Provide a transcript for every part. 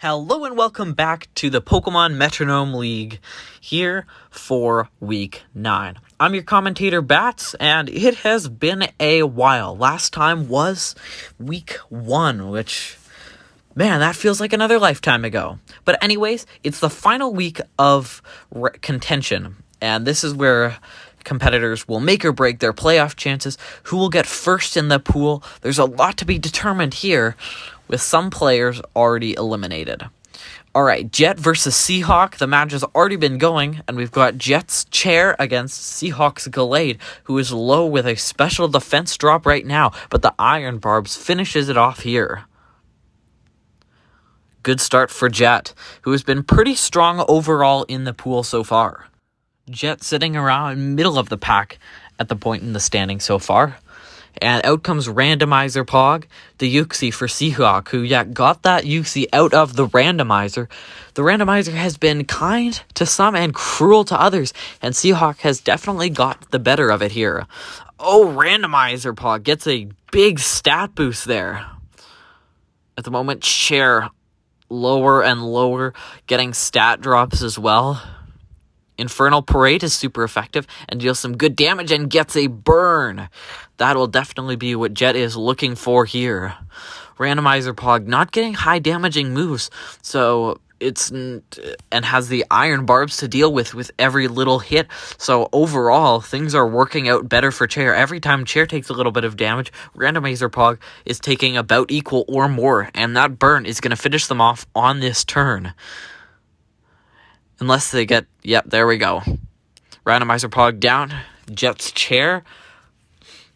Hello and welcome back to the Pokemon Metronome League, here for Week 9. I'm your commentator, Batz, and it has been a while. Last time was Week 1, which, man, that feels like another lifetime ago. But anyways, it's the final week of contention, and this is where competitors will make or break their playoff chances, who will get first in the pool. There's a lot to be determined here, with some players already eliminated. Alright, Jet versus Seahawk. The match has already been going, and we've got Jet's Chair against Seahawk's Gallade, who is low with a special defense drop right now, but the Iron Barbs finishes it off here. Good start for Jet, who has been pretty strong overall in the pool so far. Jet sitting around middle of the pack at the point in the standing so far. And out comes Randomizer Pog, the Uxie for Seahawk, who got that Uxie out of the Randomizer. The Randomizer has been kind to some and cruel to others, and Seahawk has definitely got the better of it here. Oh, Randomizer Pog gets a big stat boost there. At the moment, Chair lower and lower, getting stat drops as well. Infernal Parade is super effective and deals some good damage and gets a burn. That will definitely be what Jet is looking for here. Randomizer Pog not getting high damaging moves, so and has the Iron Barbs to deal with every little hit. So overall, things are working out better for Chair. Every time Chair takes a little bit of damage, Randomizer Pog is taking about equal or more, and that burn is going to finish them off on this turn. Unless they get... Yep, there we go. Randomizer Pog down. Jet's Chair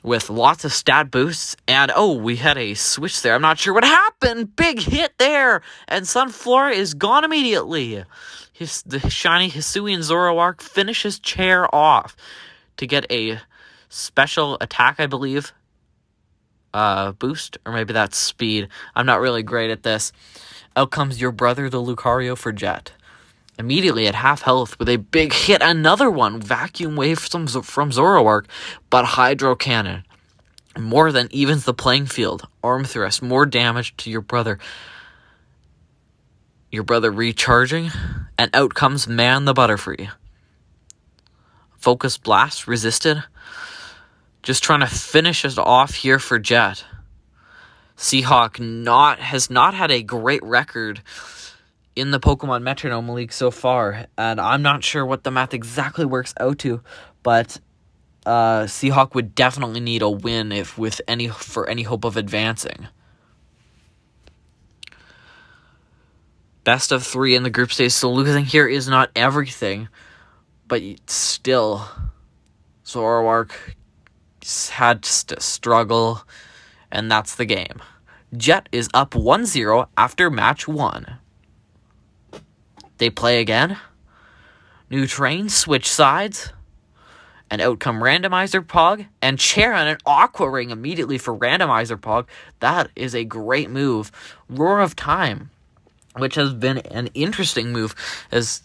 with lots of stat boosts. And, we had a switch there. I'm not sure what happened. Big hit there. And Sunflora is gone immediately. The shiny Hisuian Zoroark finishes Chair off to get a special attack, I believe. Boost? Or maybe that's speed. I'm not really great at this. Out comes your brother, the Lucario, for Jet. Immediately at half health with a big hit, another one, Vacuum Wave from Zoroark, but Hydro Cannon more than evens the playing field. Arm Thrust, more damage to your brother. Your brother recharging, and out comes Man the Butterfree. Focus Blast resisted. Just trying to finish it off here for Jet. Seahawk has not had a great record in the Pokemon Metronome League so far, and I'm not sure what the math exactly works out to, but Seahawk would definitely need a win for any hope of advancing. Best of 3 in the group stage, so losing here is not everything, but still, Zoroark had to struggle, and that's the game. Jet is up 1-0 after match 1. They play again. New train, switch sides. And out come Randomizer Pog. And Chair on an Aqua Ring immediately for Randomizer Pog. That is a great move. Roar of Time, which has been an interesting move, has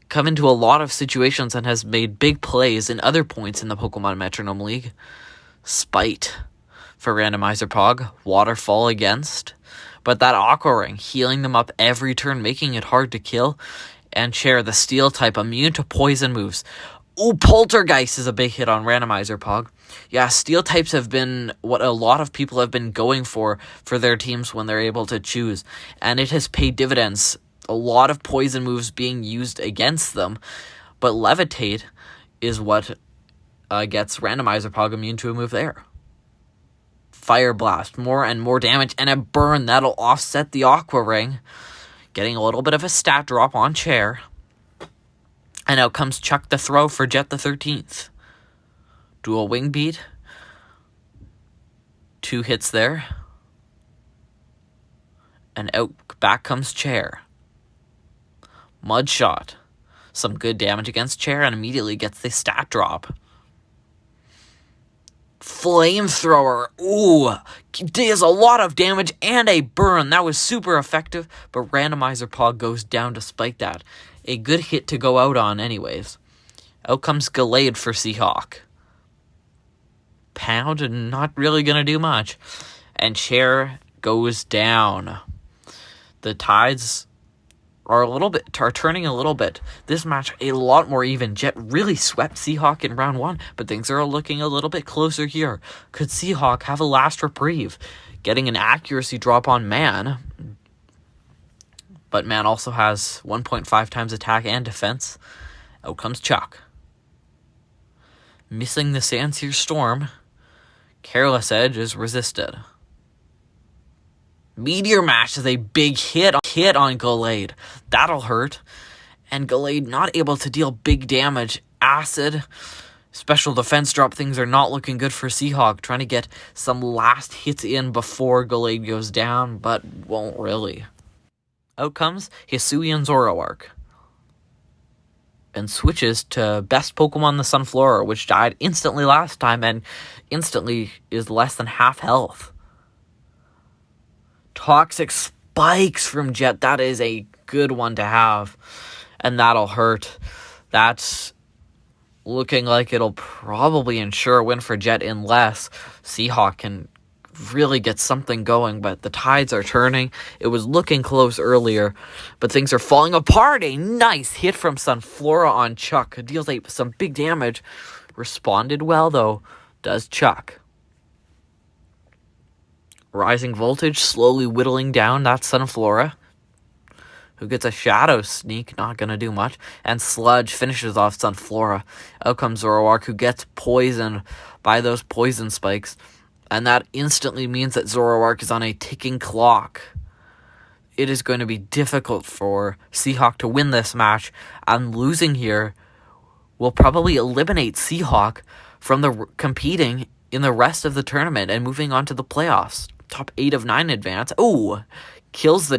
come into a lot of situations and has made big plays in other points in the Pokemon Metronome League. Spite for Randomizer Pog. Waterfall against. But that Aqua Ring, healing them up every turn, making it hard to kill. And Chair, the Steel type, immune to poison moves. Ooh, Poltergeist is a big hit on Randomizer Pog. Yeah, Steel types have been what a lot of people have been going for their teams when they're able to choose. And it has paid dividends. A lot of poison moves being used against them. But Levitate is what gets Randomizer Pog immune to a move there. Fire Blast, more and more damage, and a burn that'll offset the Aqua Ring. Getting a little bit of a stat drop on Chair. And out comes Chuck the Throw for Jet the 13th. Dual Wing Beat. 2 hits there. And back comes Chair. Mud Shot. Some good damage against Chair and immediately gets the stat drop. Flamethrower, does a lot of damage and a burn. That was super effective, but Randomizer Pog goes down despite that. A good hit to go out on anyways. Out comes Gallade for Seahawk. Pound, not really going to do much. And Chair goes down. The Tides are turning a little bit. This match a lot more even. Jet really swept Seahawk in round 1, but things are looking a little bit closer here. Could Seahawk have a last reprieve, getting an accuracy drop on Man? But Man also has 1.5 times attack and defense. Out comes Chuck. Missing the Sandseer Storm. Careless Edge is resisted. Meteor Mash is a big hit on Gallade. That'll hurt. And Gallade not able to deal big damage. Acid, special defense drop, things are not looking good for Seahawk. Trying to get some last hits in before Gallade goes down, but won't really. Out comes Hisuian Zoroark. And switches to best Pokemon the Sunflora, which died instantly last time and instantly is less than half health. Toxic Spikes from Jet. That is a good one to have. And that'll hurt. That's looking like it'll probably ensure a win for Jet unless Seahawk can really get something going. But the tides are turning. It was looking close earlier, but things are falling apart. A nice hit from Sunflora on Chuck. Deals some big damage. Responded well, though, does Chuck. Rising Voltage slowly whittling down that Sunflora, who gets a Shadow Sneak, not going to do much, and Sludge finishes off Sunflora. Out comes Zoroark, who gets poisoned by those poison spikes, and that instantly means that Zoroark is on a ticking clock. It is going to be difficult for Seahawk to win this match, and losing here will probably eliminate Seahawk from competing in the rest of the tournament and moving on to the playoffs. Top 8 of 9 advance. Oh, kills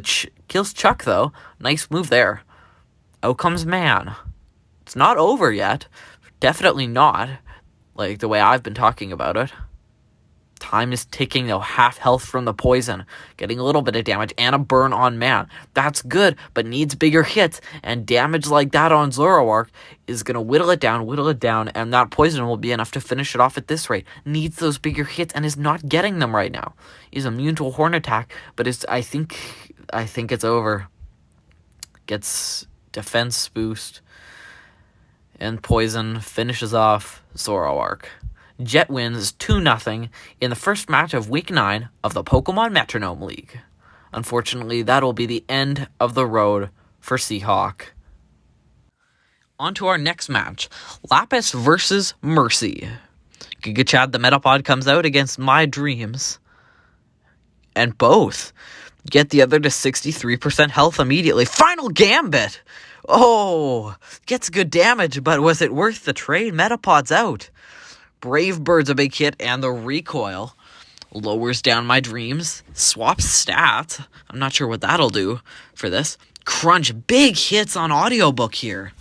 Chuck, though. Nice move there. Out comes Man. It's not over yet. Definitely not, like the way I've been talking about it. Time is ticking, though. Half health from the poison. Getting a little bit of damage and a burn on Man. That's good, but needs bigger hits. And damage like that on Zoroark is going to whittle it down, and that poison will be enough to finish it off at this rate. Needs those bigger hits and is not getting them right now. He's immune to a Horn Attack, but I think it's over. Gets defense boost. And poison finishes off Zoroark. Jet wins 2-0 in the first match of Week 9 of the Pokemon Metronome League. Unfortunately, that will be the end of the road for Seahawk. On to our next match, Lapis versus Mercy. Giga Chad the Metapod comes out against My Dreams, and both get the other to 63% health immediately. Final Gambit! Oh, gets good damage, but was it worth the trade? Metapod's out. Brave Bird's a big hit, and the recoil lowers down My Dreams. Swaps stats. I'm not sure what that'll do for this. Crunch, big hits on Audiobook here.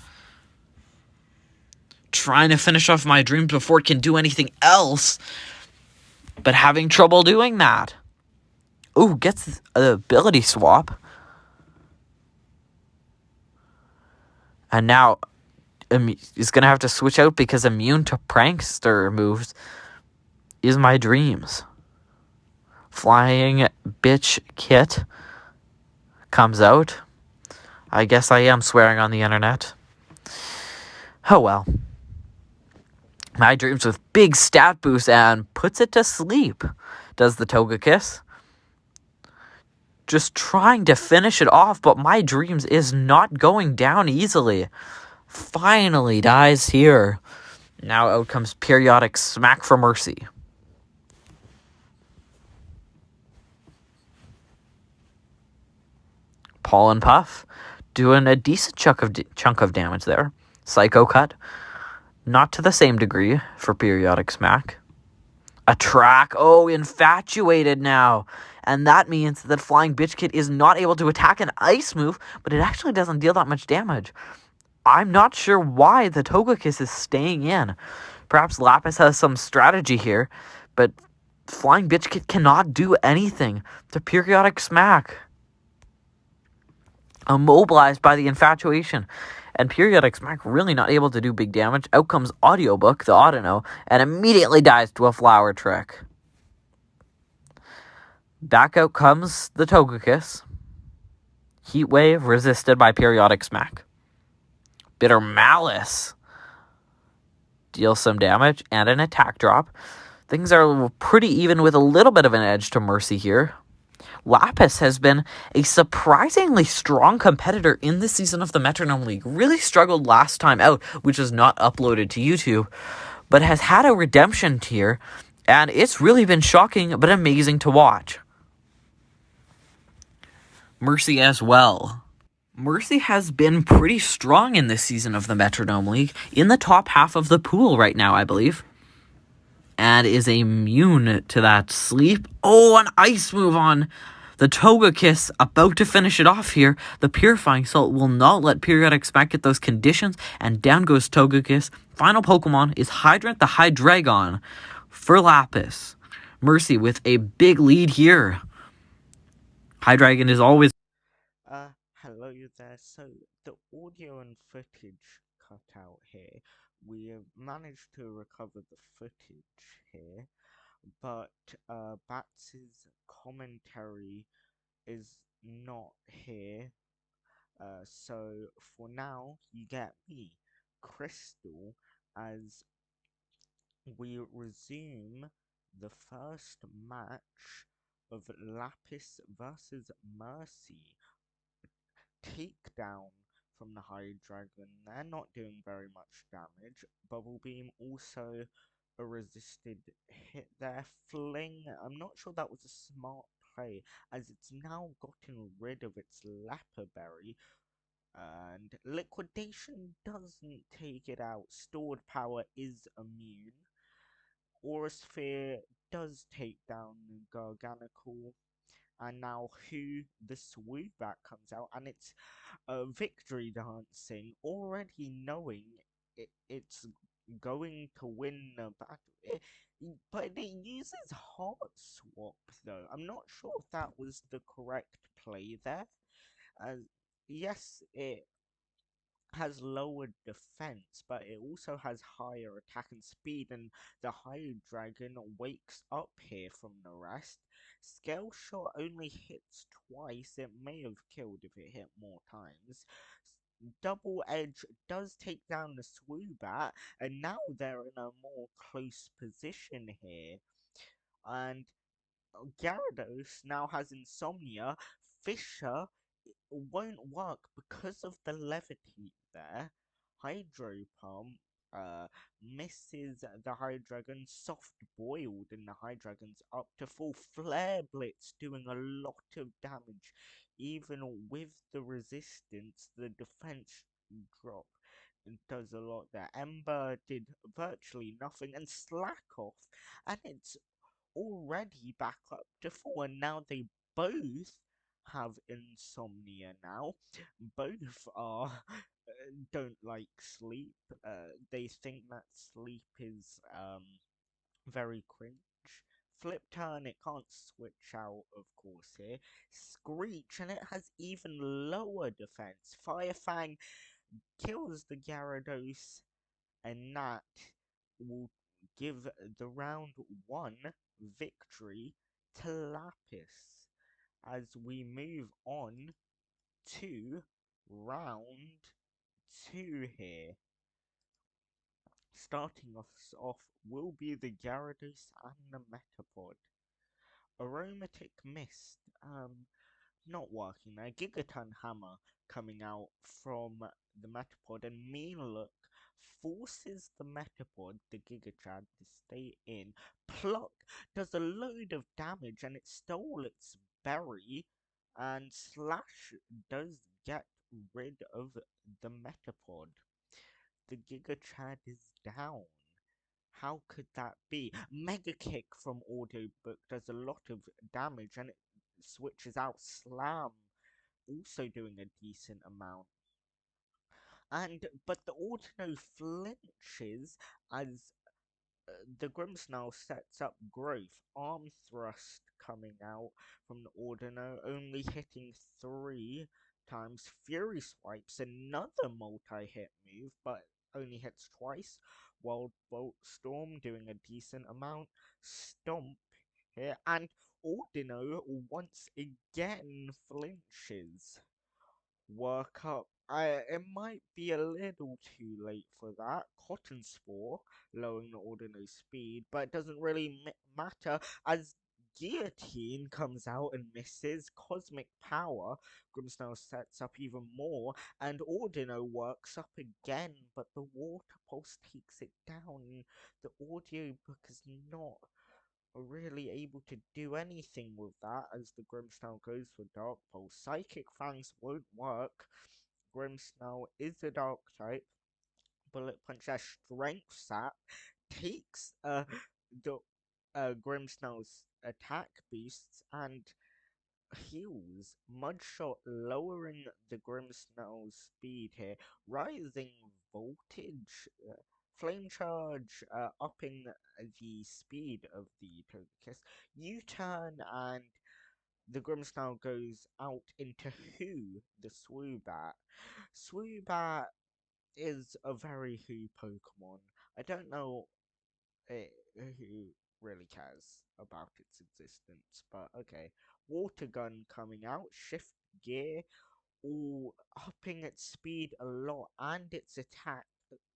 Trying to finish off My Dreams before it can do anything else, but having trouble doing that. Ooh, gets an ability swap. And now is going to have to switch out because immune to Prankster moves is My Dreams. Flying Bitch Kit comes out. I guess I am swearing on the internet. Oh well. My Dreams with big stat boost and puts it to sleep. Does the Togekiss. Just trying to finish it off, but My Dreams is not going down easily. Finally dies here. Now out comes Periodic Smack for Mercy. Pollen Puff doing a decent chunk of damage there. Psycho Cut, not to the same degree for Periodic Smack. Attract, Infatuated now. And that means that Flying Bitch Kid is not able to attack an ice move, but it actually doesn't deal that much damage. I'm not sure why the Togekiss is staying in. Perhaps Lapis has some strategy here, but Flying Bitch Kid cannot do anything to Periodic Smack. Immobilized by the Infatuation. And Periodic Smack really not able to do big damage. Out comes Audiobook, the Audino, and immediately dies to a Flower Trick. Back out comes the Togekiss. Heat Wave resisted by Periodic Smack. Bitter Malice deals some damage and an attack drop. Things are pretty even with a little bit of an edge to Mercy here. Lapis has been a surprisingly strong competitor in this season of the Metronome League. Really struggled last time out, which is not uploaded to YouTube, but has had a redemption tier, and it's really been shocking but amazing to watch. Mercy as well. Mercy has been pretty strong in this season of the Metronome League, in the top half of the pool right now, I believe, and is immune to that sleep. Oh, an ice move on the Togekiss, about to finish it off here. The Purifying Salt will not let Periodic Smack get those conditions, and down goes Togekiss. Final Pokemon is Hydrant the Hydreigon for Lapis. Mercy with a big lead here. Hydreigon is always... Hello there. So the audio and footage cut out here. We have managed to recover the footage here, but Batz's commentary is not here. So for now, you get me, Krystal, as we resume the first match of Lapis versus Mercy. Takedown from the Hydreigon. They're not doing very much damage. Bubble Beam also a resisted hit there. Fling, I'm not sure that was a smart play, as it's now gotten rid of its Lapis Berry. And Liquidation doesn't take it out. Stored Power is immune. Aura Sphere does take down Garganical. And now the Swoopback comes out, and it's victory dancing, already knowing it's going to win the battle. But it uses Heart Swap, though. I'm not sure if that was the correct play there. As yes, it has lower defense, but it also has higher attack and speed, and the Hydreigon wakes up here from the rest. Scale Shot only hits twice. It may have killed if it hit more times. Double Edge does take down the Swoobat, and now they're in a more close position here. And Gyarados now has Insomnia. Fisher won't work because of the levity there. Hydro Pump misses the Hydreigon, soft boiled, and the Hydreigon's up to full. Flare Blitz doing a lot of damage. Even with the resistance, the defense drop does a lot there. Ember did virtually nothing, and Slack Off, and it's already back up to full, and now they both have insomnia now. Both are don't like sleep. They think that sleep is very cringe. Flip turn, it can't switch out, of course, here. Screech, and it has even lower defense. Fire Fang kills the Gyarados, and that will give the round 1 victory to Lapis as we move on to round 2 here. Starting us off will be the Gyarados and the Metapod. Aromatic Mist, not working there. Gigaton Hammer coming out from the Metapod, and Mean Look forces the Metapod, the Gigachad, to stay in. Pluck does a load of damage, and it stole its berry, and Slash does get rid of the Metapod. The Gigachad is down. How could that be? Mega Kick from Audiobook does a lot of damage, and it switches out Slam, also doing a decent amount. But the Audino flinches as the Grimmsnarl sets up growth. Arm thrust coming out from the Audino, only hitting 3 times. Fury swipes, another multi-hit move, but only hits twice. Wild Bolt Storm doing a decent amount. Stomp here, and Audino once again flinches. work up. It might be a little too late for that. Cotton Spore, lowering the ordinary speed, but it doesn't really matter as Guillotine comes out and misses. Cosmic Power, Grimmsnarl sets up even more, and Ordino works up again, but the Water Pulse takes it down. The audiobook is not really able to do anything with that as the Grimmsnarl goes for Dark Pulse. Psychic Fangs won't work. Grimmsnarl is a Dark type. Bullet Punch as Strength Sap takes the Grimmsnarl's attack boosts and heals. Mudshot lowering the Grimmsnarl's speed here. Rising Voltage. Flame Charge upping the speed of the Togekiss. U-turn and the Grimmsnarl goes out into Who, the Swoobat. Swoobat is a very Who Pokemon. I don't know who really cares about its existence, but okay. Water Gun coming out, Shift Gear, all upping its speed a lot and its attack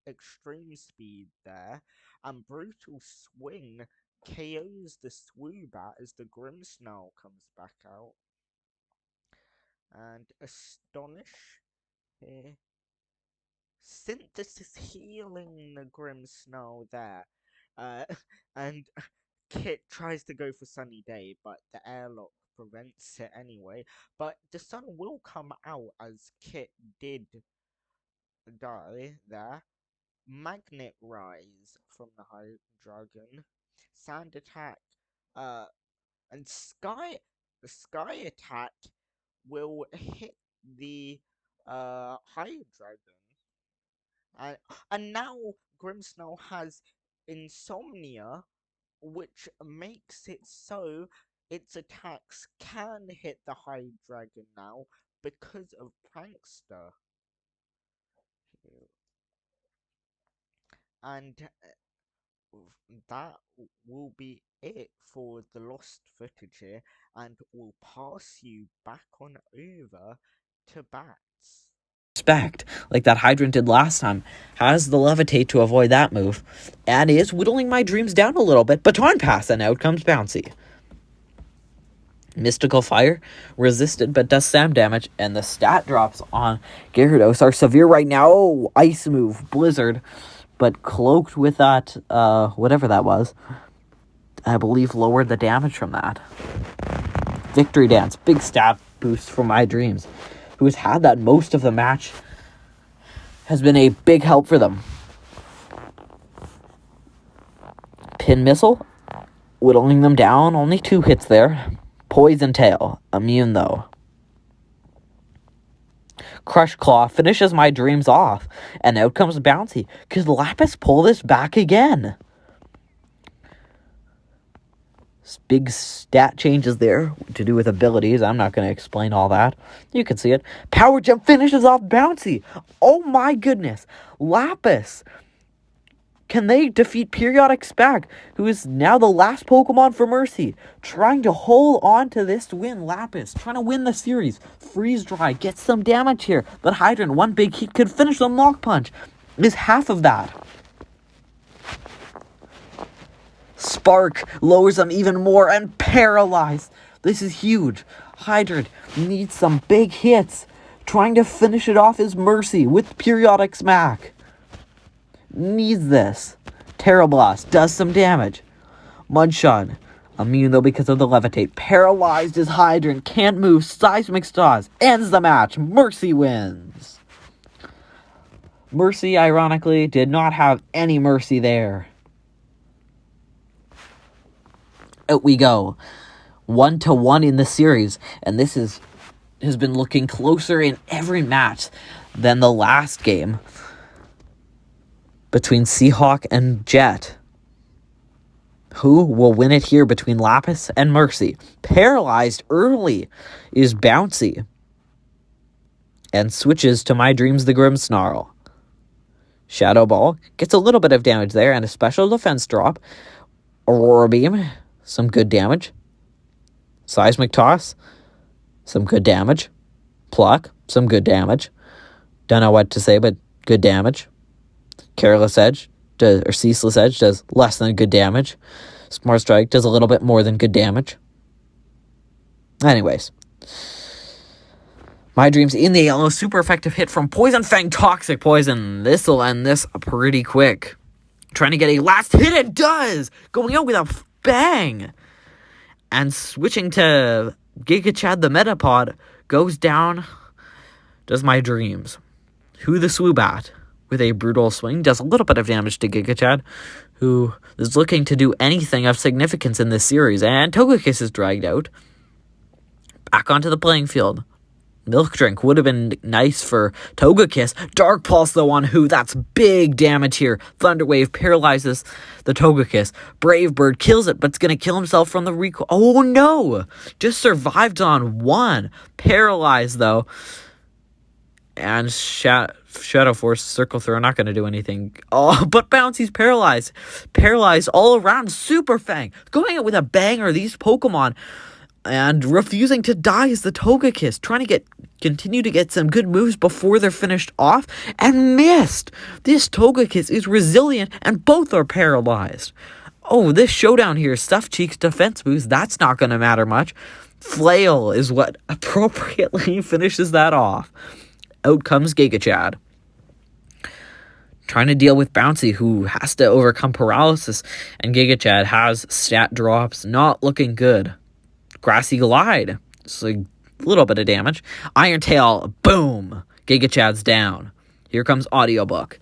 extreme speed there, and Brutal Swing KOs the Swoobat as the Grimmsnarl comes back out, and Astonish here. Synthesis healing the Grimmsnarl there, uh, and Kit tries to go for Sunny Day, but the airlock prevents it anyway. But the sun will come out as Kit did die there. Magnet Rise from the High Dragon, Sand Attack, uh, and the Sky Attack will hit the High Dragon, and now Grimmsnarl has Insomnia, which makes it so its attacks can hit the High Dragon now because of Prankster. And that will be it for the lost footage here, and we'll pass you back on over to Batz. Expect, like that hydrant did last time, has the levitate to avoid that move, and is whittling my dreams down a little bit. Baton pass, and out comes Bouncy. Mystical Fire, resisted but does some damage, and the stat drops on Gyarados are severe right now. Oh, Ice move, Blizzard, but cloaked with that, whatever that was, I believe lowered the damage from that. Victory Dance, big stat boost for my dreams, who has had that most of the match, has been a big help for them. Pin Missile, whittling them down, only 2 hits there. Poison Tail, immune though. Crush Claw finishes my dreams off, and out comes Bouncy. Could Lapis pull this back again? Big stat changes there to do with abilities. I'm not going to explain all that. You can see it. Power Jump finishes off Bouncy. Oh my goodness. Lapis. Can they defeat Periodic Spag, who is now the last Pokemon for Mercy? Trying to hold on to this win, Lapis. Trying to win the series. Freeze Dry gets some damage here. But Hydrant, one big hit could finish the Knock Punch. Is half of that. Spark lowers them even more, and Paralyzed. This is huge. Hydrant needs some big hits. Trying to finish it off is Mercy with Periodic Smack. Needs this. Terra Blast does some damage. Mudshot, immune though because of the levitate. Paralyzed is Hydrant, can't move. Seismic Stars ends the match. Mercy wins. Mercy, ironically, did not have any mercy there. Out we go. 1-1 in the series, and this has been looking closer in every match than the last game between Seahawk and Jet. Who will win it here between Lapis and Mercy? Paralyzed early is Bouncy, and switches to My Dreams the Grimmsnarl. Shadow Ball gets a little bit of damage there, and a special defense drop. Aurora Beam, some good damage. Seismic Toss, some good damage. Pluck, some good damage. Don't know what to say, but good damage. Careless Edge, or Ceaseless Edge, does less than good damage. Smart Strike does a little bit more than good damage. Anyways. My Dreams in the yellow, super effective hit from Poison Fang, Toxic Poison. This'll end this pretty quick. Trying to get a last hit, it does! Going out with a bang! And switching to Giga Chad the Metapod, goes down, does My Dreams. Who the Swoobat, with a brutal swing, does a little bit of damage to Giga Chad, who is looking to do anything of significance in this series. And Togekiss is dragged out. Back onto the playing field. Milk Drink would have been nice for Togekiss. Dark Pulse, though, on Who. That's big damage here. Thunder Wave paralyzes the Togekiss. Brave Bird kills it, but it's going to kill himself from the recoil. Oh, no! Just survived on one. Paralyzed, though. And Shadow Force, Circle Throw, not going to do anything. Oh, but Bouncy's paralyzed. Paralyzed all around. Super Fang. Going out with a banger, these Pokemon. And refusing to die is the Togekiss, trying to continue to get some good moves before they're finished off, and missed. This Togekiss is resilient, and both are paralyzed. Oh, this showdown here, Stuffed Cheeks defense boost, that's not going to matter much. Flail is what appropriately finishes that off. Out comes Giga Chad. Trying to deal with Bouncy, who has to overcome paralysis, and Giga Chad has stat drops, not looking good. Grassy Glide, it's a little bit of damage. Iron Tail, boom, Giga Chad's down. Here comes Audiobook.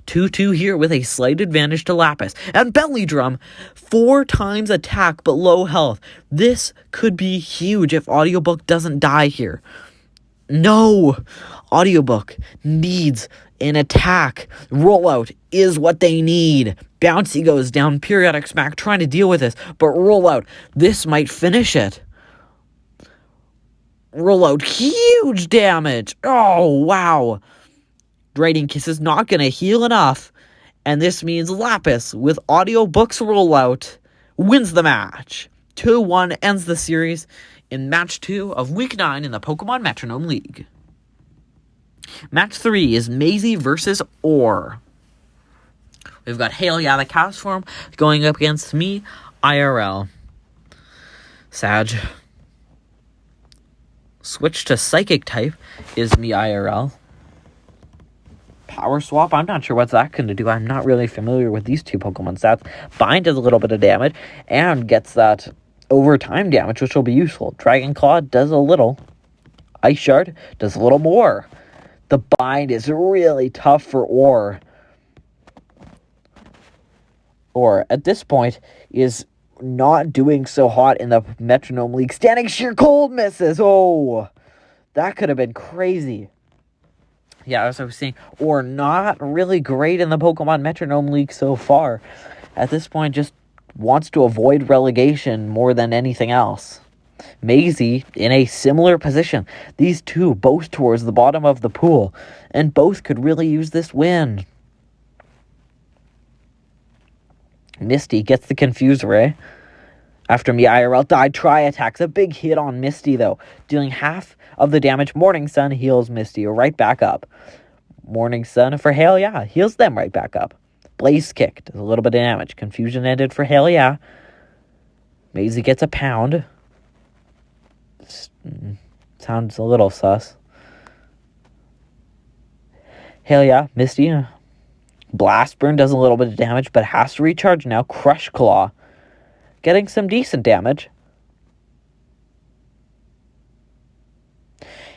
2-2 here with a slight advantage to Lapis. And Belly Drum, 4 times attack but low health. This could be huge if Audiobook doesn't die here. No, Audiobook needs an attack. Rollout is what they need. Bouncy goes down, Periodic Smack trying to deal with this, but Rollout, this might finish it. Rollout, huge damage. Oh, wow. Draining Kiss is not going to heal enough. And this means Lapis, with Audiobook's Rollout, wins the match. 2-1 ends the series in Match 2 of Week 9 in the Pokemon Metronome League. Match 3 is Maisie versus Orr. We've got Hail Yeah, the Cast form, going up against me, IRL. Sag. Switch to Psychic type is me, IRL. Power Swap, I'm not sure what's that going to do. I'm not really familiar with these two Pokemon stats. Bind does a little bit of damage and gets that overtime damage, which will be useful. Dragon Claw does a little. Ice Shard does a little more. The bind is really tough for Orr. Orr, at this point, is not doing so hot in the Metronome League. Standing Sheer Cold misses. Oh, that could have been crazy. Yeah, as I was saying, Orr not really great in the Pokemon Metronome League so far. At this point, just wants to avoid relegation more than anything else. Maisie in a similar position. These two both towards the bottom of the pool, and both could really use this win. Misty gets the Confuse Ray. After me, IRL died. Try attacks. A big hit on Misty, though, dealing half of the damage. Morning Sun heals Misty right back up. Morning Sun for Hail Yeah heals them right back up. Blaze Kick does a little bit of damage. Confusion ended for Hail Yeah. Maisie gets a pound. Sounds a little sus. Hail Yeah, Misty. Blast Burn does a little bit of damage, but has to recharge now. Crush Claw, getting some decent damage.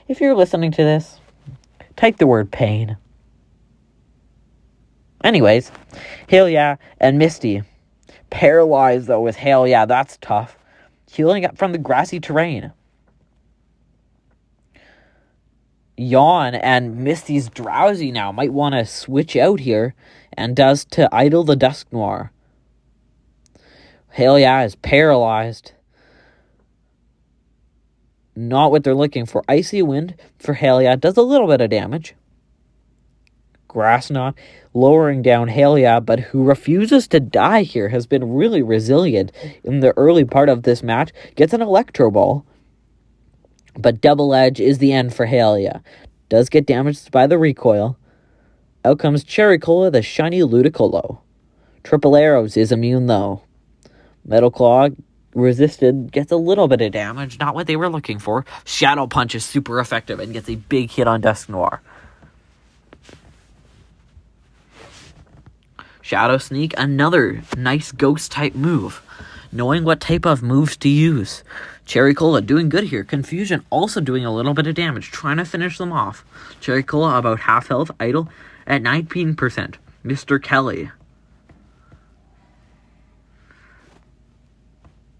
If you're listening to this, type the word pain. Anyways, Hail Yeah and Misty. Paralyzed, though, with Hail Yeah. That's tough. Healing up from the grassy terrain. Yawn and Misty's drowsy now. Might want to switch out here, and does to Idle the Dusk Noir. Hail Yeah is paralyzed. Not what they're looking for. Icy Wind for Hail Yeah does a little bit of damage. Grass Knot lowering down Hail Yeah, but who refuses to die here, has been really resilient in the early part of this match. Gets an Electro Ball. But Double Edge is the end for Halia. Does get damaged by the recoil. Out comes Cherry Cola, the shiny Ludicolo. Triple Arrows is immune though. Metal Claw resisted, gets a little bit of damage, not what they were looking for. Shadow Punch is super effective and gets a big hit on Dusknoir. Shadow Sneak, another nice ghost type move. Knowing what type of moves to use. Cherry Cola doing good here. Confusion also doing a little bit of damage, trying to finish them off. Cherry Cola about half health, Idle at 19%. Mr. Kelly.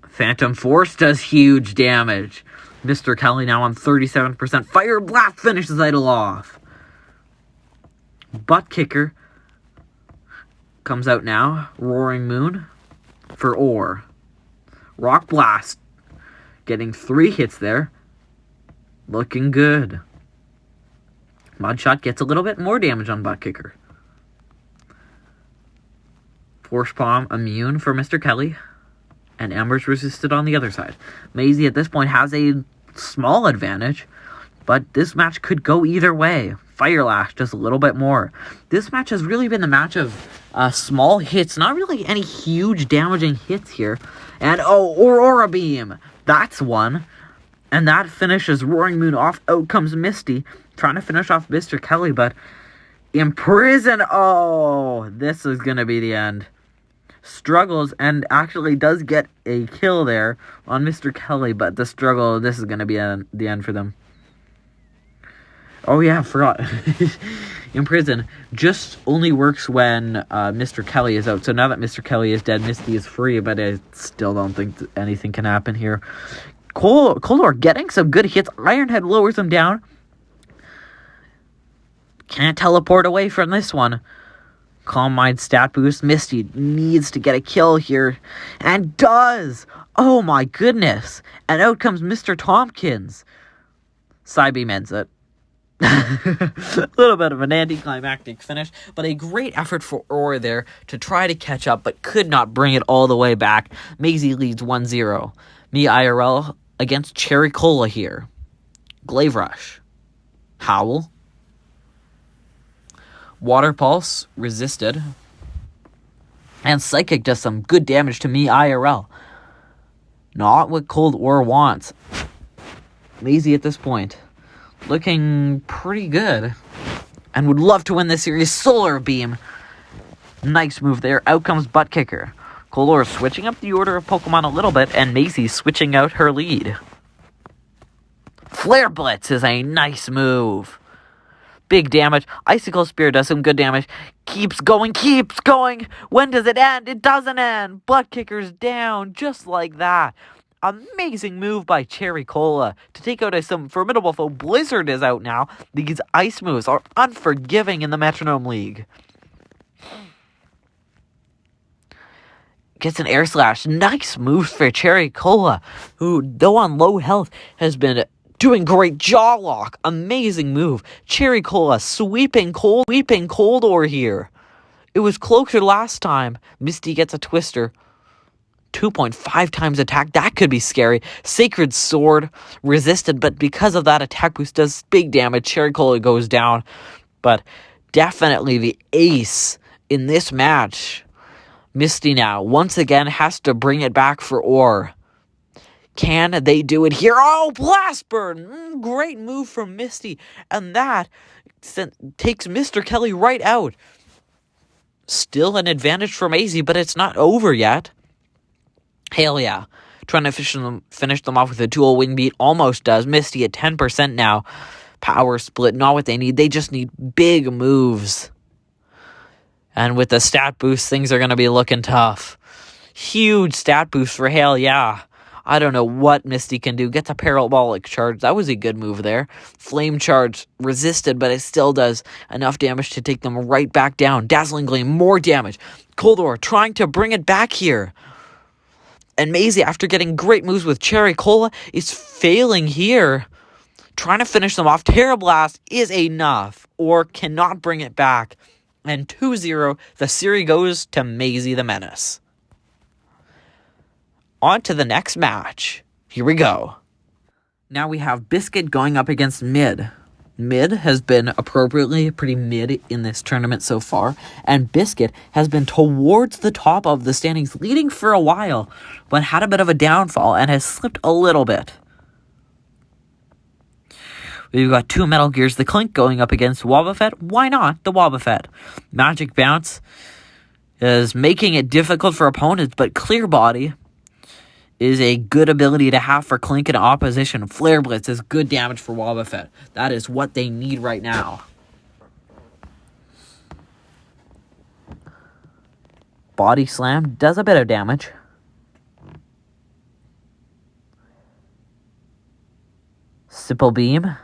Phantom Force does huge damage. Mr. Kelly now on 37%. Fire Blast finishes Idle off. Butt Kicker comes out now. Roaring Moon for Ore. Rock Blast getting 3 hits there. Looking good. Mudshot gets a little bit more damage on Butt Kicker. Force Palm immune for Mr. Kelly. And Ember's resisted on the other side. Maisie at this point has a small advantage, but this match could go either way. Fire Lash does a little bit more. This match has really been the match of small hits, not really any huge damaging hits here. And Aurora Beam, that's one. And that finishes Roaring Moon off. Out comes Misty, trying to finish off Mr. Kelly, but Imprison, this is going to be the end. Struggles and actually does get a kill there on Mr. Kelly, but this is going to be the end for them. Oh yeah, I forgot. Imprison just only works when Mr. Kelly is out. So now that Mr. Kelly is dead, Misty is free, but I still don't think anything can happen here. Coldor getting some good hits. Ironhead lowers him down. Can't teleport away from this one. Calm Mind stat boost. Misty needs to get a kill here. And does! Oh my goodness. And out comes Mr. Tompkins. Psybeam ends it. A little bit of an anticlimactic finish, but a great effort for Aura there to try to catch up, but could not bring it all the way back. Maisie leads 1-0. Me IRL against Cherry Cola here. Glaive Rush. Howl. Water Pulse resisted. And Psychic does some good damage to me IRL. Not what Cold Ore wants. Maisie at this point looking pretty good. And would love to win this series. Solar Beam. Nice move there. Out comes Butt Kicker. Cold Ore switching up the order of Pokemon a little bit. And Maisie switching out her lead. Flare Blitz is a nice move. Big damage. Icicle Spear does some good damage. Keeps going. When does it end? It doesn't end. Butt Kicker's down just like that. Amazing move by Cherry Cola to take out some formidable foe. Blizzard is out now. These ice moves are unforgiving in the Metronome League. Gets an Air Slash. Nice moves for Cherry Cola, who, though on low health, has been doing great. Jaw Lock. Amazing move. Cherry Cola sweeping Cold Ore here. It was closer last time. Misty gets a Twister. 2.5 times attack. That could be scary. Sacred Sword resisted, but because of that attack boost does big damage. Cherry Cola goes down. But definitely the ace in this match. Misty now once again has to bring it back for Ore. Can they do it here? Oh, Blast Burn! Great move from Misty. And that takes Mr. Kelly right out. Still an advantage for Maisie, but it's not over yet. Hell yeah. Trying to finish them off with a dual wing beat. Almost does. Misty at 10% now. Power split. Not what they need. They just need big moves. And with the stat boost, things are going to be looking tough. Huge stat boost for Hell yeah. I don't know what Misty can do. Gets a Parabolic Charge. That was a good move there. Flame Charge resisted, but it still does enough damage to take them right back down. Dazzling Gleam, more damage. Cold Ore trying to bring it back here. And Maisie, after getting great moves with Cherry Cola, is failing here. Trying to finish them off. Terra Blast is enough, or cannot bring it back. And 2-0, the series goes to Maisie the Menace. On to the next match. Here we go. Now we have Biscuit going up against Mid. Mid has been appropriately pretty mid in this tournament so far, and Biscuit has been towards the top of the standings, leading for a while, but had a bit of a downfall and has slipped a little bit. We've got two Metal Gears, the Clink going up against Wobbuffet. Why not the Wobbuffet? Magic Bounce is making it difficult for opponents, but Clear Body is a good ability to have for Clink in opposition. Flare Blitz is good damage for Wobbuffet. That is what they need right now. Body Slam does a bit of damage. Simple Beam.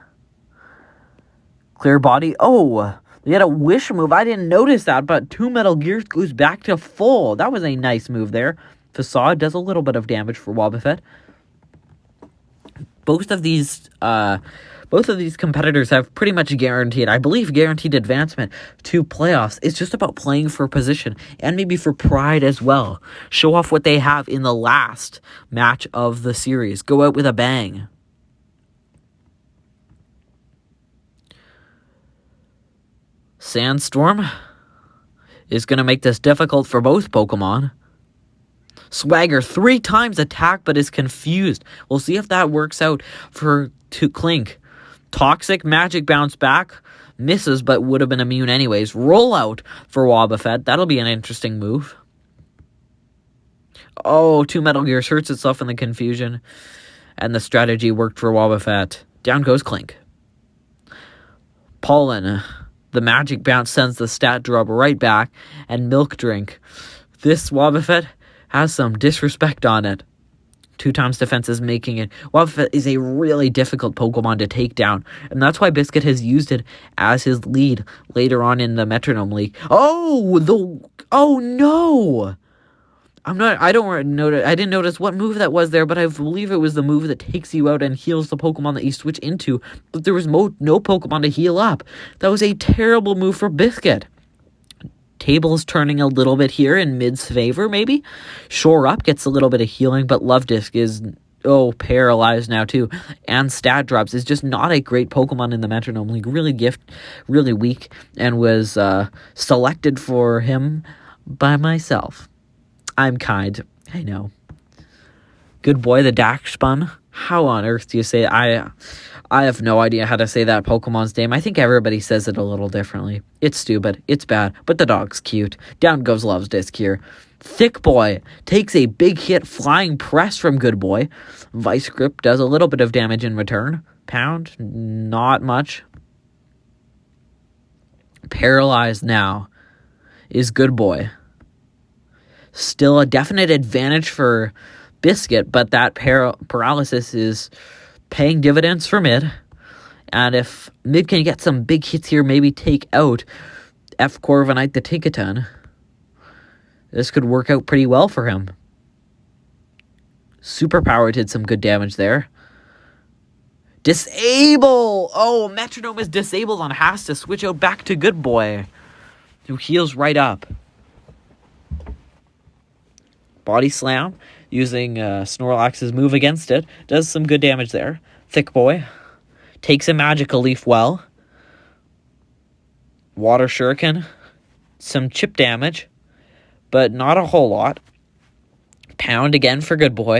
Clear Body. Oh, they had a Wish move. I didn't notice that, but two Metal Gears goes back to full. That was a nice move there. Facade does a little bit of damage for Wobbuffet. Both of these competitors have pretty much guaranteed, I believe, guaranteed advancement to playoffs. It's just about playing for position and maybe for pride as well. Show off what they have in the last match of the series. Go out with a bang. Sandstorm is going to make this difficult for both Pokemon. Swagger 3 times attack but is confused. We'll see if that works out to Clink. Toxic Magic Bounce back. Misses but would have been immune anyways. Rollout for Wobbuffet. That'll be an interesting move. Oh, two Metal Gears hurts itself in the confusion. And the strategy worked for Wobbuffet. Down goes Clink. Pollen. The Magic Bounce sends the stat drop right back. And Milk Drink. This Wobbuffet has some disrespect on it. 2 times defense is making it. Wobbuffet is a really difficult Pokemon to take down, and that's why Biscuit has used it as his lead later on in the Metronome League. Oh no! I didn't notice what move that was there, but I believe it was the move that takes you out and heals the Pokemon that you switch into. But there was no Pokemon to heal up. That was a terrible move for Biscuit. Table's turning a little bit here in Mid's favor, maybe. Shore Up gets a little bit of healing, but Love Disc is, paralyzed now too. And Stat Drops is just not a great Pokemon in the Metronome League. Really weak, and was selected for him by myself. I'm kind. I know. Good Boy, the Dash Spun. How on earth do you say it? I have no idea how to say that Pokemon's name. I think everybody says it a little differently. It's stupid. It's bad. But the dog's cute. Down goes Love's Disc here. Thick Boy takes a big hit flying press from Good Boy. Vice Grip does a little bit of damage in return. Pound, not much. Paralyzed now is Good Boy. Still a definite advantage for Biscuit, but that paralysis is paying dividends for Mid. And if Mid can get some big hits here, maybe take out F. Corviknight the Tinkaton, this could work out pretty well for him. Superpower did some good damage there. Disable! Oh, Metronome is disabled and has to switch out back to Good Boy, who heals right up. Body Slam, using Snorlax's move against it, does some good damage there. Thick Boy takes a Magical Leaf well. Water Shuriken, some chip damage, but not a whole lot. Pound again for Good Boy.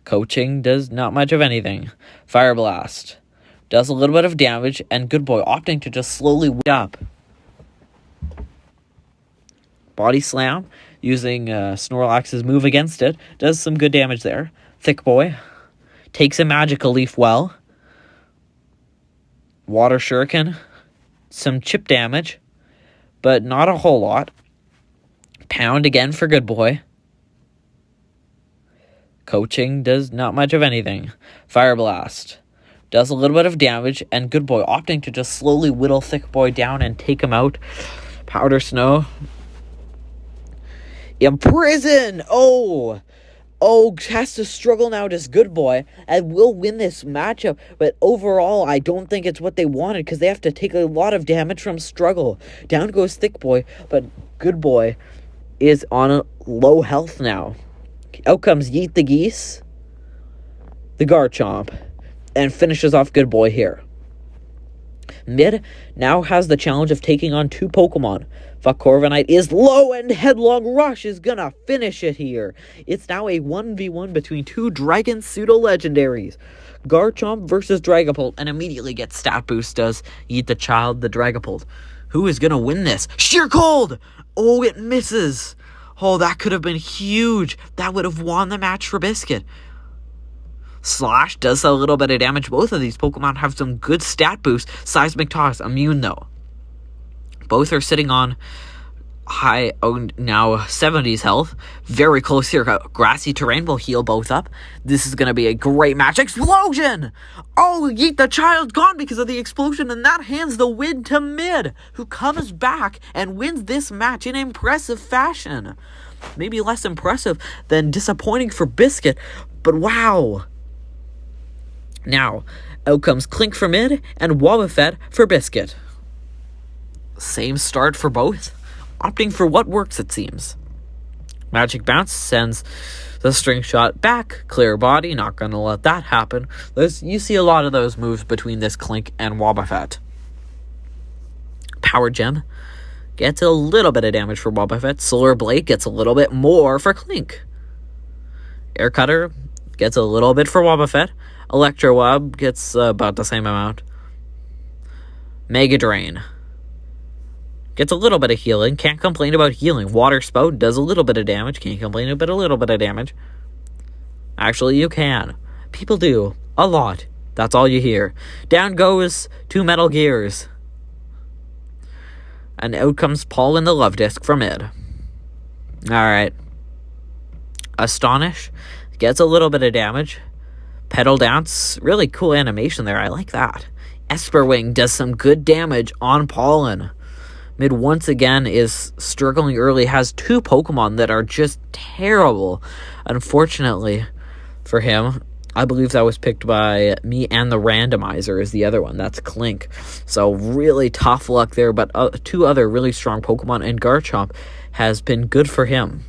Coaching does not much of anything. Fire Blast does a little bit of damage, and Good Boy opting to just slowly wake up. Body Slam, using Snorlax's move against it, does some good damage there. Thick Boy takes a Magical Leaf well. Water Shuriken, some chip damage, but not a whole lot. Pound again for Good Boy. Coaching does not much of anything. Fire Blast does a little bit of damage, and Good Boy opting to just slowly whittle Thick Boy down and take him out. Powder Snow. Imprison! Has to struggle now as Good Boy and will win this matchup, but overall I don't think it's what they wanted because they have to take a lot of damage from struggle. Down goes Thick Boy, but Good Boy is on a low health now. Out comes Yeet the Geese. the Garchomp and finishes off Good Boy here. Mid now has the challenge of taking on 2 Pokemon. Fuck Corviknight is low, and Headlong Rush is gonna finish it here. It's now a 1v1 between 2 Dragon Pseudo-Legendaries. Garchomp versus Dragapult, and immediately gets stat boost, does Eat the Child, the Dragapult. Who is gonna win this? Sheer Cold! Oh, it misses. Oh, that could have been huge. That would have won the match for Biscuit. Slash does a little bit of damage. Both of these Pokemon have some good stat boosts. Seismic Toss, immune though. Both are sitting on high, now 70s health. Very close here. Grassy Terrain will heal both up. This is going to be a great match. Explosion! Oh, Yeet the Child gone because of the explosion, and that hands the win to Mid, who comes back and wins this match in impressive fashion. Maybe less impressive than disappointing for Biscuit, but wow. Now, out comes Clink for Mid and Wobbuffet for Biscuit. Same start for both, opting for what works, it seems. Magic Bounce sends the String Shot back. Clear Body, not going to let that happen. You see a lot of those moves between this Clink and Wobbuffet. Power Gem gets a little bit of damage for Wobbuffet. Solar Blade gets a little bit more for Clink. Air Cutter gets a little bit for Wobbuffet. Electro Web gets about the same amount. Mega Drain gets a little bit of healing. Can't complain about healing. Water Spout does a little bit of damage. Can't complain about a little bit of damage. Actually, you can. People do. A lot. That's all you hear. Down goes 2 Metal Gears. And out comes Paul in the Love Disc for Mid. Alright. Astonish gets a little bit of damage. Pedal Dance, really cool animation there. I like that. Esper Wing does some good damage on Pollen. Mid once again is struggling early, has 2 Pokemon that are just terrible. Unfortunately for him, I believe that was picked by me, and the randomizer is the other one. That's Clink. So really tough luck there, but 2 other really strong Pokemon, and Garchomp has been good for him.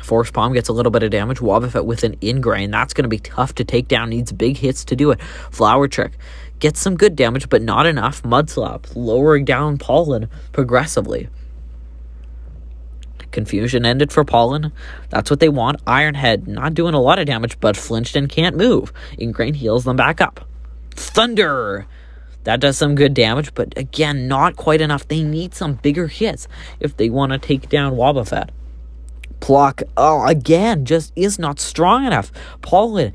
Force Palm gets a little bit of damage. Wobbuffet with an Ingrain. That's going to be tough to take down. Needs big hits to do it. Flower Trick gets some good damage, but not enough. Mud Slap, lowering down Pollen progressively. Confusion ended for Pollen. That's what they want. Iron Head, not doing a lot of damage, but flinched and can't move. Ingrain heals them back up. Thunder! That does some good damage, but again, not quite enough. They need some bigger hits if they want to take down Wobbuffet. Pluck, again, just is not strong enough. Pollen,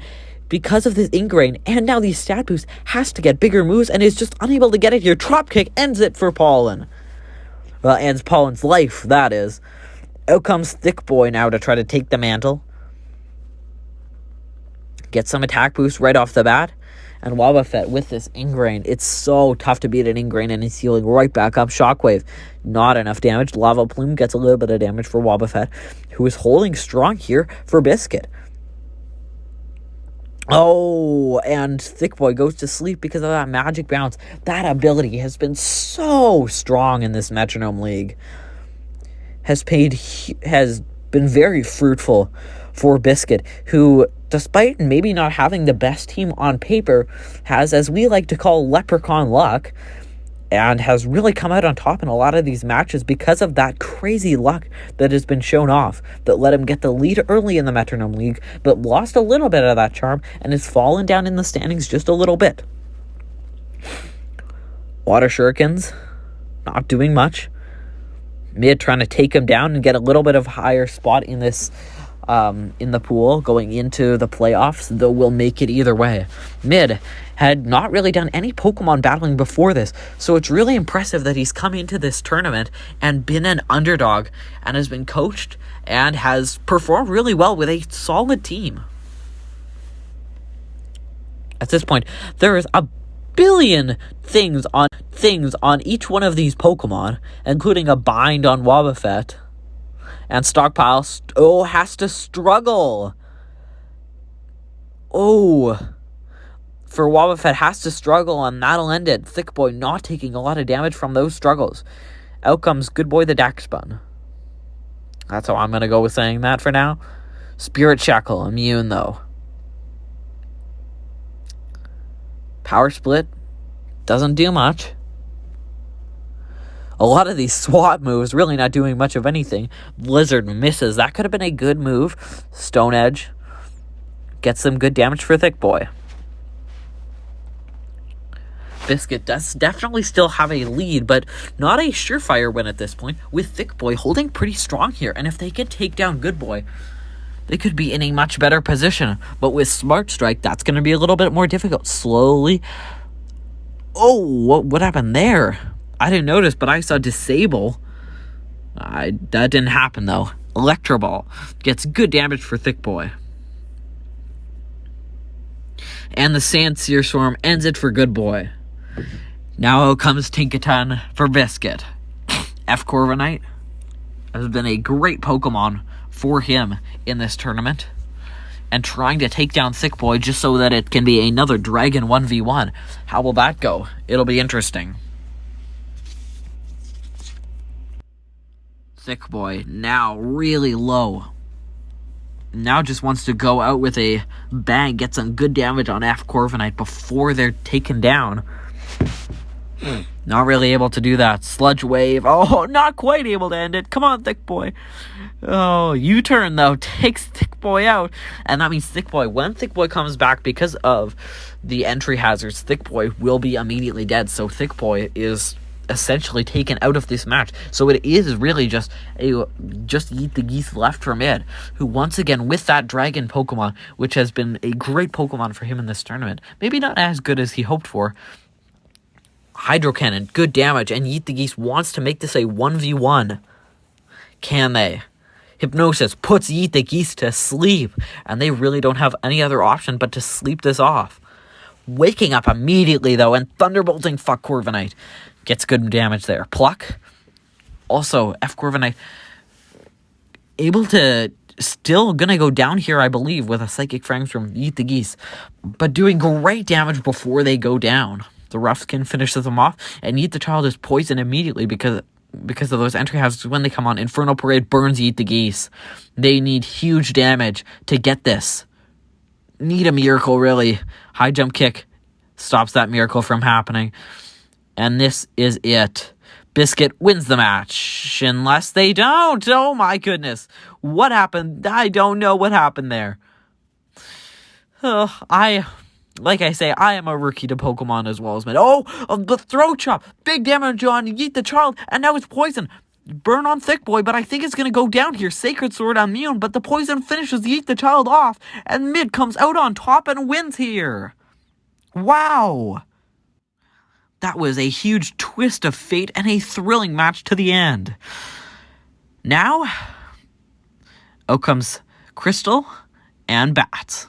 because of this Ingrain and now these stat boosts, has to get bigger moves and is just unable to get it here. Drop Kick ends it for Pollen. Well, ends Pollen's life, that is. Out comes Thick Boy now to try to take the mantle. Get some attack boost right off the bat. And Wobbuffet with this Ingrain, it's so tough to beat an Ingrain, and he's healing right back up. Shockwave, not enough damage. Lava Plume gets a little bit of damage for Wobbuffet, who is holding strong here for Biscuit. Oh, and Thick Boy goes to sleep because of that Magic Bounce. That ability has been so strong in this Metronome League. Has been very fruitful for Biscuit, who, despite maybe not having the best team on paper, has, as we like to call, leprechaun luck, and has really come out on top in a lot of these matches because of that crazy luck that has been shown off, that let him get the lead early in the Metronome League, but lost a little bit of that charm, and has fallen down in the standings just a little bit. Water Shurikens, not doing much. Mid trying to take him down and get a little bit of higher spot in this in the pool going into the playoffs, though we'll make it either way. Mid had not really done any Pokemon battling before this, so it's really impressive that he's come into this tournament and been an underdog and has been coached and has performed really well with a solid team. At this point, there is a billion things on each one of these Pokemon, including a bind on Wobbuffet. And Stockpile, has to struggle. For Wobbuffet has to struggle, and that'll end it. Thick Boy not taking a lot of damage from those struggles. Out comes Good Boy the Daxbun. That's how I'm going to go with saying that for now. Spirit Shackle, immune though. Power Split, doesn't do much. A lot of these swap moves really not doing much of anything. Blizzard misses. That could have been a good move. Stone Edge gets some good damage for Thick Boy. Biscuit does definitely still have a lead, but not a surefire win at this point, with Thick Boy holding pretty strong here. And if they could take down Good Boy, they could be in a much better position. But with Smart Strike, that's going to be a little bit more difficult. Slowly. Oh, what happened there? I didn't notice, but I saw Disable. That didn't happen, though. Electro Ball gets good damage for Thick Boy. And the Sand Seer Swarm ends it for Good Boy. Now comes Tinkaton for Biscuit. F. Corviknight has been a great Pokemon for him in this tournament. And trying to take down Thick Boy just so that it can be another Dragon 1v1. How will that go? It'll be interesting. Thick Boy now really low. Now just wants to go out with a bang, get some good damage on F. Corviknight before they're taken down. Not really able to do that. Sludge Wave. Oh, not quite able to end it. Come on, Thick Boy. Oh, U-turn, though, takes Thick Boy out. And that means Thick Boy, when Thick Boy comes back because of the entry hazards, Thick Boy will be immediately dead. So Thick Boy is essentially taken out of this match. So it is really just Yeet the Geese left for mid, who once again, with that Dragon Pokemon, which has been a great Pokemon for him in this tournament, maybe not as good as he hoped for, Hydro Cannon, good damage, and Yeet the Geese wants to make this a 1v1. Can they? Hypnosis puts Yeet the Geese to sleep, and they really don't have any other option but to sleep this off. Waking up immediately, though, and Thunderbolting Fuck Corviknight gets good damage there. Pluck. Also, F. Corviknight able to still gonna go down here, I believe, with a Psychic Fangs from Yeet the Geese, but doing great damage before they go down. The Rough Skin finishes them off, and Yeet the Child is poisoned immediately because of those entry hazards when they come on. Inferno Parade burns Yeet the Geese. They need huge damage to get this. Need a miracle, really. High Jump Kick stops that miracle from happening. And this is it. Biscuit wins the match. Unless they don't. Oh my goodness. What happened? I don't know what happened there. Like I say, I am a rookie to Pokemon as well as mid. Oh, the Throat Chop. Big damage on Yeet the Child. And now it's poison. Burn on Thick Boy, but I think it's going to go down here. Sacred Sword on Immune, but the poison finishes Yeet the Child off. And Mid comes out on top and wins here. Wow. That was a huge twist of fate and a thrilling match to the end. Now, out comes Krystal and Batz.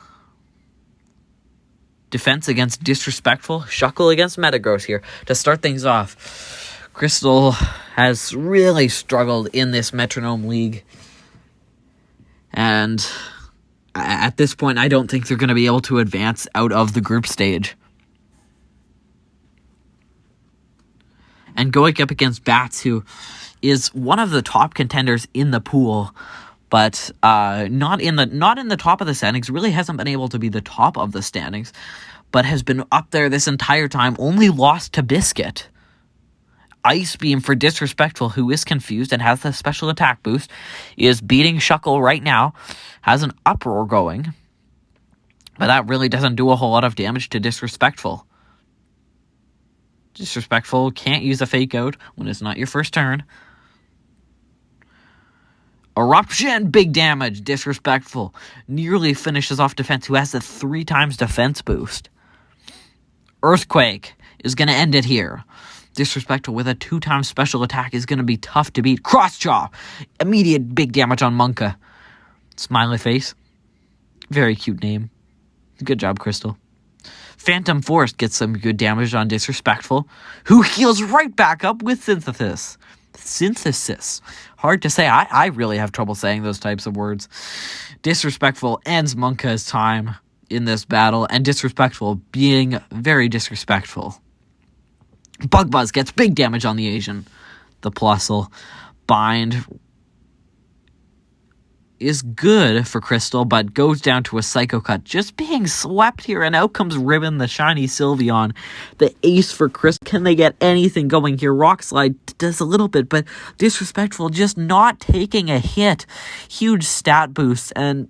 Defense against Disrespectful, Shuckle against Metagross here to start things off. Krystal has really struggled in this Metronome League. And at this point, I don't think they're going to be able to advance out of the group stage. And going up against Batz, who is one of the top contenders in the pool, but not in the top of the standings, really hasn't been able to be the top of the standings, but has been up there this entire time, only lost to Biscuit. Ice Beam for Disrespectful, who is confused and has the special attack boost, is beating Shuckle right now, has an Uproar going, but that really doesn't do a whole lot of damage to Disrespectful. Disrespectful can't use a Fake Out when it's not your first turn. Eruption, big damage. Disrespectful nearly finishes off Defense, who has the 3 times defense boost. Earthquake is going to end it here. Disrespectful with a 2 times special attack is going to be tough to beat. Crossjaw, immediate big damage on Monka. Smiley face, very cute name. Good job, Krystal. Phantom Force gets some good damage on Disrespectful, who heals right back up with Synthesis. Synthesis. Hard to say. I really have trouble saying those types of words. Disrespectful ends Monka's time in this battle, and Disrespectful being very disrespectful. Bug Buzz gets big damage on the Asian. The Plusle. Bind. is good for Krystal, but goes down to a Psycho Cut. Just being swept here, and out comes Ribbon, the shiny Sylveon. The ace for Krystal. Can they get anything going here? Rock Slide does a little bit, but Disrespectful just not taking a hit. Huge stat boost, and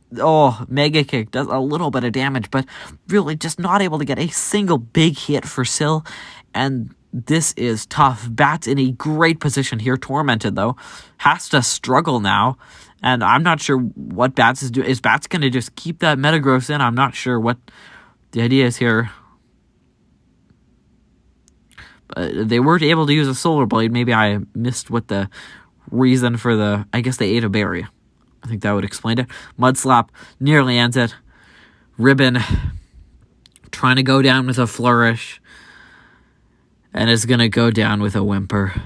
Mega Kick does a little bit of damage, but really just not able to get a single big hit for Syl, and this is tough. Batz in a great position here. Tormented, though. Has to struggle now. And I'm not sure what Batz is doing. Is Batz going to just keep that Metagross in? I'm not sure what the idea is here. But they weren't able to use a Solar Blade. Maybe I missed what the reason for the... I guess they ate a berry. I think that would explain it. Mud Slap nearly ends it. Ribbon trying to go down with a Flourish. And is going to go down with a Whimper.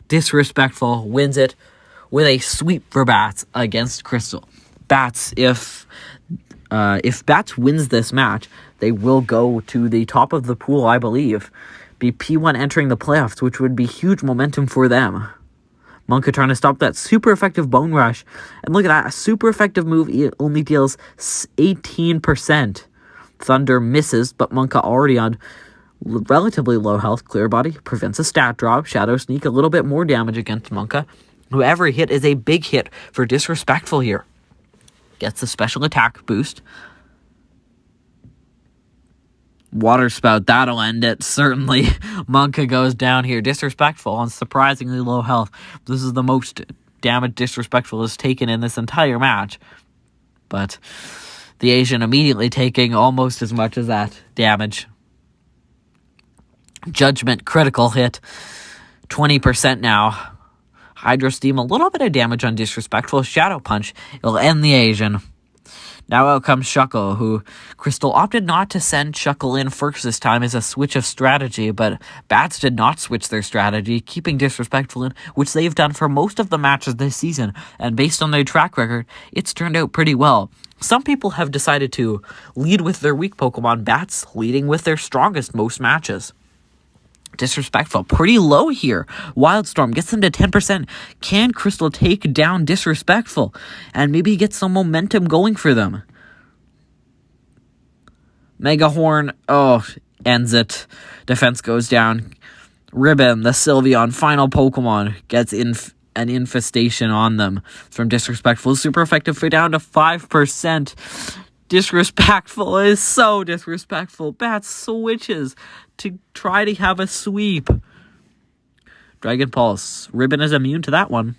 Disrespectful wins it with a sweep for Batz against Krystal. Batz, if Batz wins this match, they will go to the top of the pool, I believe. Be P1 entering the playoffs, which would be huge momentum for them. Monka trying to stop that super effective Bone Rush. And look at that, a super effective move only deals 18%. Thunder misses, but Monka already on relatively low health. Clear Body prevents a stat drop. Shadow Sneak a little bit more damage against Monka. Whoever hit is a big hit for Disrespectful here. Gets the special attack boost. Water Spout, that'll end it. Certainly, Monka goes down here. Disrespectful on surprisingly low health. This is the most damage Disrespectful has taken in this entire match. But the Asian immediately taking almost as much as that damage. Judgment, critical hit, 20% now. Hydro Steam, a little bit of damage on Disrespectful. Shadow Punch, it'll end the Asian. Now out comes Shuckle, who Krystal opted not to send Shuckle in first this time as a switch of strategy, but Batz did not switch their strategy, keeping Disrespectful in, which they've done for most of the matches this season, and based on their track record, it's turned out pretty well. Some people have decided to lead with their weak Pokemon, Batz leading with their strongest most matches. Disrespectful, pretty low here. Wildstorm gets them to 10%. Can Krystal take down Disrespectful and maybe get some momentum going for them? Mega Horn, ends it. Defense goes down. Ribbon, the Sylveon, final Pokemon, gets an infestation on them from Disrespectful. Super effective for down to 5%. Disrespectful is so disrespectful. Batz switches to try to have a sweep. Dragon Pulse. Ribbon is immune to that one.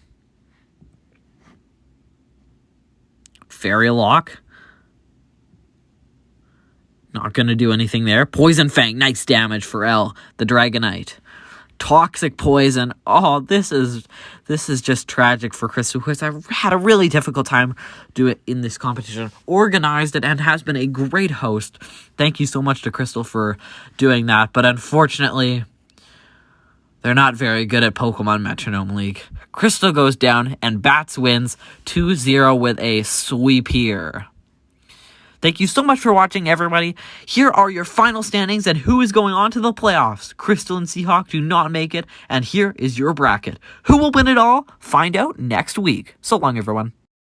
Fairy Lock. Not going to do anything there. Poison Fang. Nice damage for L, the Dragonite. Toxic Poison. Oh, this is just tragic for Krystal, who has had a really difficult time doing it in this competition. Organized it and has been a great host. Thank you so much to Krystal for doing that. But unfortunately, they're not very good at Pokemon Metronome League. Krystal goes down and Batz wins 2-0 with a sweep here. Thank you so much for watching, everybody. Here are your final standings and who is going on to the playoffs. Krystal and Seahawk do not make it, and here is your bracket. Who will win it all? Find out next week. So long, everyone.